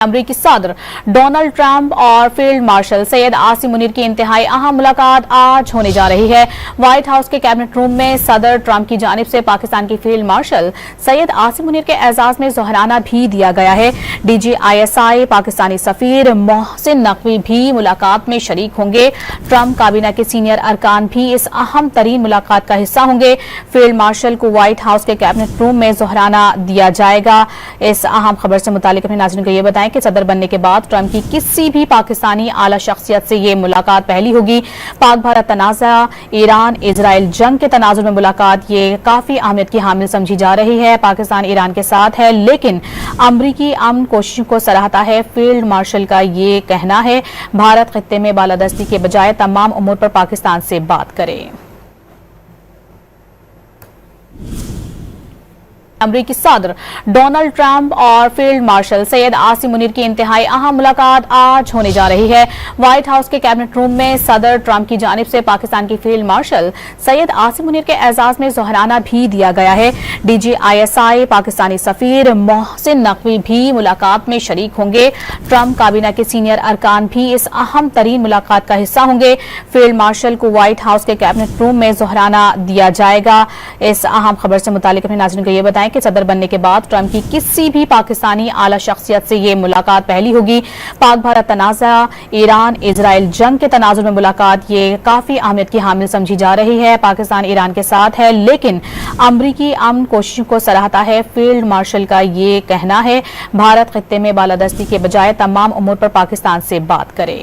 امریکی صدر Donald Trump اور فیلڈ مارشل سید عاصم منیر کی انتہائی اہم ملاقات آج ہونے جا رہی ہے۔ وائٹ ہاؤس کے کیبنٹ روم میں صدر ٹرمپ کی جانب سے پاکستان کی فیلڈ مارشل سید عاصم منیر کے اعزاز میں ظہرانہ بھی دیا گیا ہے۔ D G I S I Pakistani سفیر محسن نقوی بھی ملاقات میں شریک ہوں گے۔ ٹرمپ کابینہ کے سینئر ارکان بھی اس اہم ترین ملاقات کا حصہ ہوں گے۔ فیلڈ مارشل کو وائٹ ہاؤس کے کیبنٹ روم میں ظہرانہ دیا جائے گا۔ اس اہم خبر سے متعلق اپنے ناظرین کو یہ بتائیں کہ صدر بننے کے بعد ٹرمپ کی کسی بھی پاکستانی اعلی شخصیت سے یہ ملاقات پہلی ہوگی۔ پاک بھارت تنازع، ایران اسرائیل جنگ کے تناظر میں ملاقات یہ کافی اہمیت کی حامل سمجھی جا رہی ہے۔ پاکستان ایران کے ساتھ ہے، لیکن امریکی امن کوششوں کو سراہتا ہے۔ فیلڈ مارشل کا یہ کہنا ہے بھارت خطے میں بالادستی کے بجائے تمام امور پر پاکستان سے بات کرے۔ امریکی صدر ڈونلڈ ٹرمپ اور فیلڈ مارشل سید عاصم منیر کی انتہائی اہم ملاقات آج ہونے جا رہی ہے۔ وائٹ ہاؤس کے کیبنٹ روم میں صدر ٹرمپ کی جانب سے پاکستان کی فیلڈ مارشل سید عاصم منیر کے اعزاز میں ظہرانہ بھی دیا گیا ہے۔ D G I S I Pakistani سفیر محسن نقوی بھی ملاقات میں شریک ہوں گے۔ ٹرمپ کابینہ کے سینئر ارکان بھی اس اہم ترین ملاقات کا حصہ ہوں گے۔ فیلڈ مارشل کو وائٹ ہاؤس کے کیبنٹ روم میں ظہرانہ دیا جائے گا۔ اس اہم خبر سے متعلق اپنے ناظرین کو یہ بتائیں کہ صدر بننے کے بعد ٹرمپ کی کسی بھی پاکستانی اعلی شخصیت سے یہ ملاقات پہلی ہوگی۔ پاک بھارت تنازع، ایران اسرائیل جنگ کے تناظر میں ملاقات یہ کافی اہمیت کی حامل سمجھی جا رہی ہے۔ پاکستان ایران کے ساتھ ہے، لیکن امریکی امن کوششوں کو سراہتا ہے۔ فیلڈ مارشل کا یہ کہنا ہے بھارت خطے میں بالادستی کے بجائے تمام امور پر پاکستان سے بات کرے۔